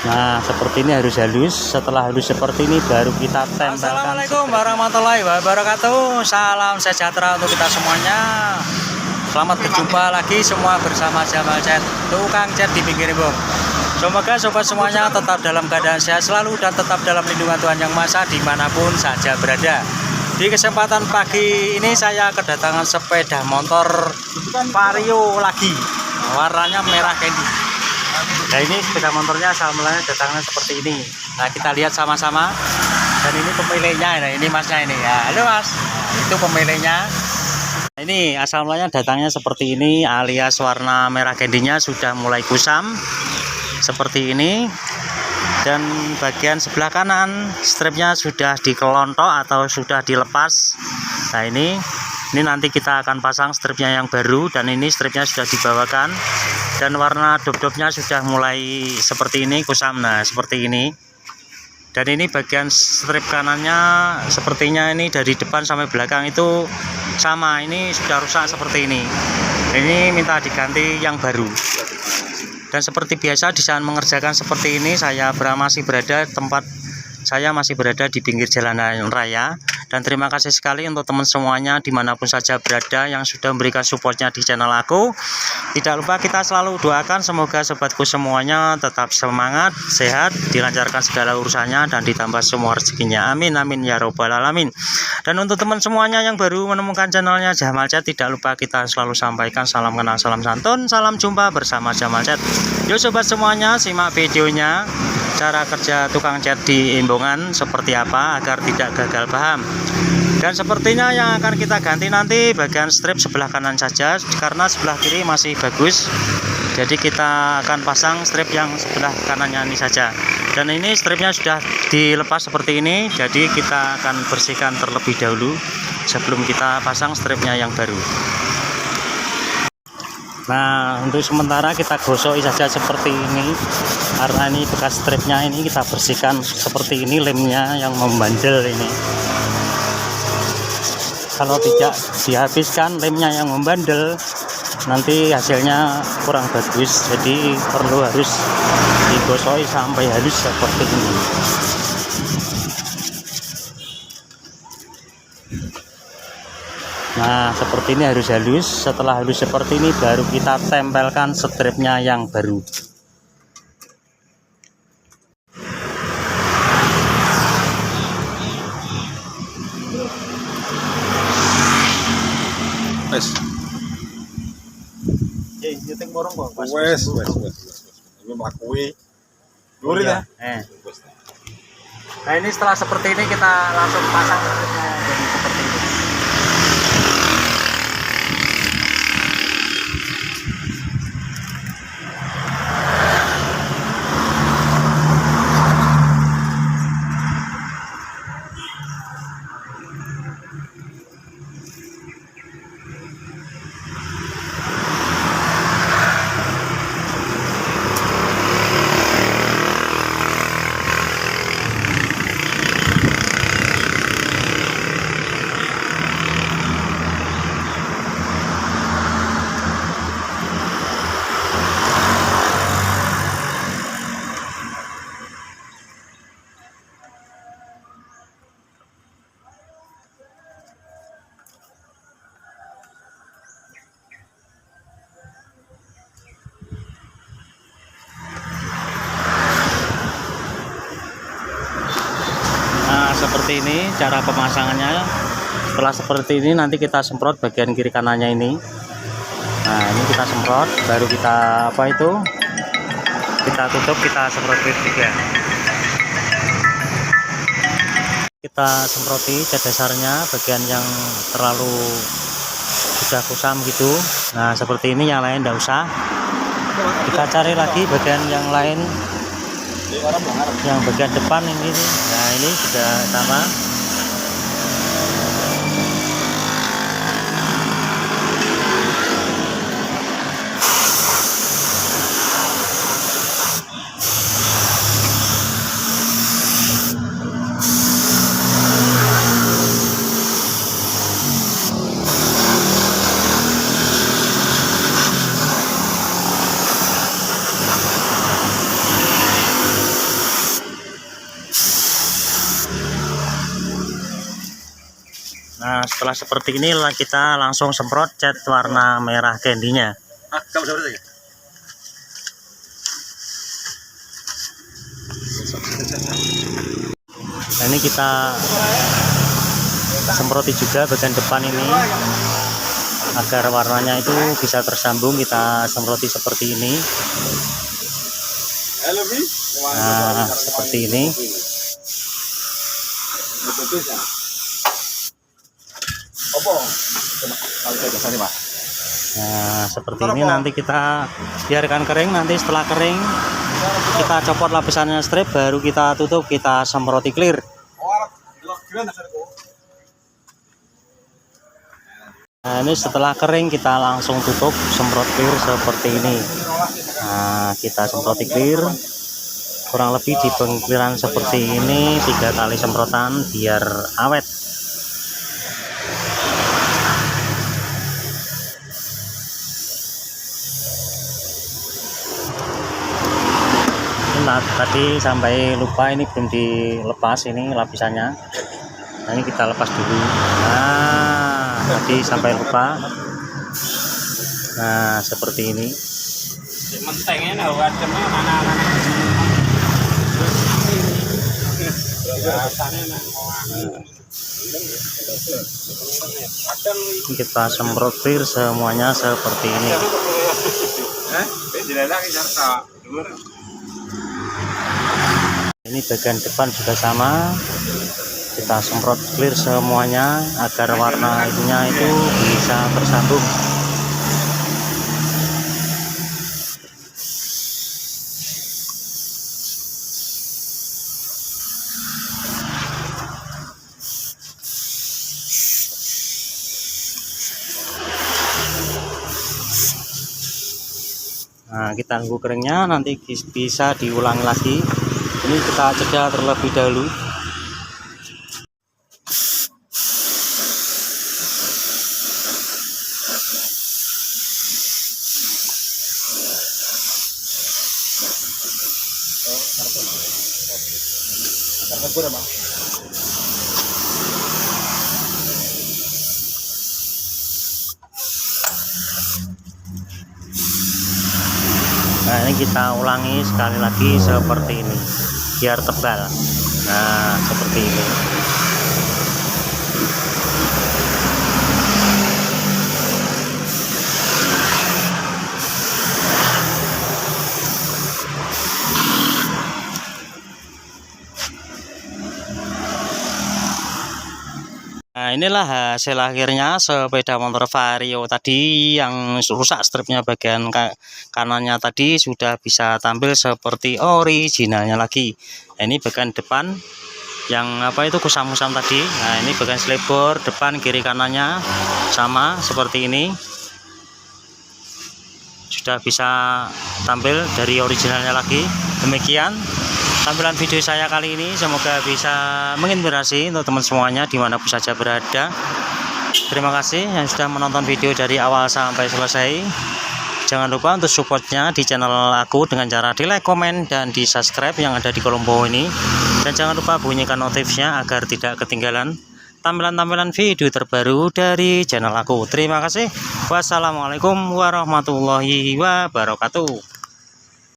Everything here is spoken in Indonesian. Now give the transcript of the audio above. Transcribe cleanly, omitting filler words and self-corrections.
Nah, seperti ini harus halus. Setelah halus seperti ini baru kita tempelkan. Assalamualaikum warahmatullahi wabarakatuh. Salam sejahtera untuk kita semuanya. Selamat berjumpa lagi semua bersama Jamal Cat, tukang cat di pinggir bom. Semoga sobat semuanya tetap dalam keadaan sehat selalu dan tetap dalam lindungan Tuhan Yang Maha Esa dimanapun saja berada. Di kesempatan pagi ini saya kedatangan sepeda motor Vario lagi, warnanya merah candy. Nah, ini sepeda motornya asal mulanya datangnya seperti ini. Nah, kita lihat sama-sama. Dan ini pemiliknya, nah, ini masnya ini ya. Halo mas, nah, itu pemiliknya. Nah, ini asal mulanya datangnya seperti ini, alias warna merah candy-nya sudah mulai kusam seperti ini. Dan bagian sebelah kanan stripnya sudah dikelontok atau sudah dilepas. Nah, ini nanti kita akan pasang stripnya yang baru, dan ini stripnya sudah dibawakan. Dan warna dop-dopnya sudah mulai seperti ini, kusam. Nah, seperti ini. Dan ini bagian strip kanannya sepertinya ini dari depan sampai belakang itu sama, ini sudah rusak seperti ini. Ini minta diganti yang baru. Dan seperti biasa di saat mengerjakan seperti ini, saya masih berada di pinggir jalan raya. Dan terima kasih sekali untuk teman semuanya dimanapun saja berada yang sudah memberikan supportnya di channel aku. Tidak lupa kita selalu doakan semoga sobatku semuanya tetap semangat, sehat, dilancarkan segala urusannya, dan ditambah semua rezekinya. Amin amin ya robbal alamin. Dan untuk teman semuanya yang baru menemukan channelnya Jamal Cat, tidak lupa kita selalu sampaikan salam kenal, salam santun, salam jumpa bersama Jamal Cat. Yuk sobat semuanya, simak videonya. Cara kerja tukang cat di Imbongan seperti apa agar tidak gagal paham. Dan sepertinya yang akan kita ganti nanti bagian strip sebelah kanan saja, karena sebelah kiri masih bagus. Jadi kita akan pasang strip yang sebelah kanannya ini saja. Dan ini stripnya sudah dilepas seperti ini, jadi kita akan bersihkan terlebih dahulu sebelum kita pasang stripnya yang baru. Nah, untuk sementara kita gosok saja seperti ini, karena ini bekas stripnya ini kita bersihkan seperti ini, lemnya yang membandel ini. Kalau tidak dihabiskan lemnya yang membandel, nanti hasilnya kurang bagus. Jadi harus digosok sampai halus seperti ini. Nah, seperti ini harus halus. Setelah halus seperti ini baru kita tempelkan stripnya yang baru. Wes. Nyeting borong kok. Wes. Ini mlakui. Luri ta? Nah, ini setelah seperti ini kita langsung pasang stripnya jadi seperti ini. Seperti ini cara pemasangannya. Setelah seperti ini nanti kita semprot bagian kiri kanannya ini. Nah, ini kita semprot, baru kita kita tutup, kita semprot juga. Kita semproti cat dasarnya bagian yang terlalu sudah kusam gitu. Nah, seperti ini, yang lain tidak usah. Kita cari lagi bagian yang lain, yang bagian depan ini. Nah, ini sudah sama. Setelah seperti ini kita langsung semprot cat warna merah candy-nya. Nah, ini kita semproti juga bagian depan ini agar warnanya itu bisa tersambung. Kita semproti seperti ini. Nah, seperti ini. Nah, seperti ini nanti kita biarkan kering. Nanti setelah kering kita copot lapisannya strip, baru kita tutup, kita semproti clear. Nah, ini setelah kering kita langsung tutup, semprot clear seperti ini. Nah, kita semproti clear kurang lebih di pengkliran seperti ini 3 kali semprotan biar awet. Nah, tadi sampai lupa, ini belum dilepas ini lapisannya. Nah, ini kita lepas dulu. Nah, tadi sampai lupa. Nah, seperti ini. Kita semprot clear semuanya seperti ini. Ini bagian depan juga sama, kita semprot clear semuanya agar warna itunya itu bisa tersambung. Nah, kita tunggu keringnya, nanti bisa diulangi lagi. Ini kita jeda terlebih dahulu. Nah, ini kita ulangi sekali lagi seperti ini biar tebal. Nah, seperti ini. Nah, inilah hasil akhirnya sepeda motor Vario tadi yang rusak stripnya bagian kanannya tadi sudah bisa tampil seperti originalnya lagi. Nah, ini bagian depan yang itu kusam-kusam tadi. Nah, ini bagian selebor depan kiri kanannya sama seperti ini. Sudah bisa tampil dari originalnya lagi. Demikian tampilan video saya kali ini, semoga bisa menginspirasi untuk teman semuanya dimanapun saja berada. Terima kasih yang sudah menonton video dari awal sampai selesai. Jangan lupa untuk supportnya di channel aku dengan cara di like, komen, dan di subscribe yang ada di kolom bawah ini. Dan jangan lupa bunyikan notifnya agar tidak ketinggalan tampilan-tampilan video terbaru dari channel aku. Terima kasih. Wassalamualaikum warahmatullahi wabarakatuh.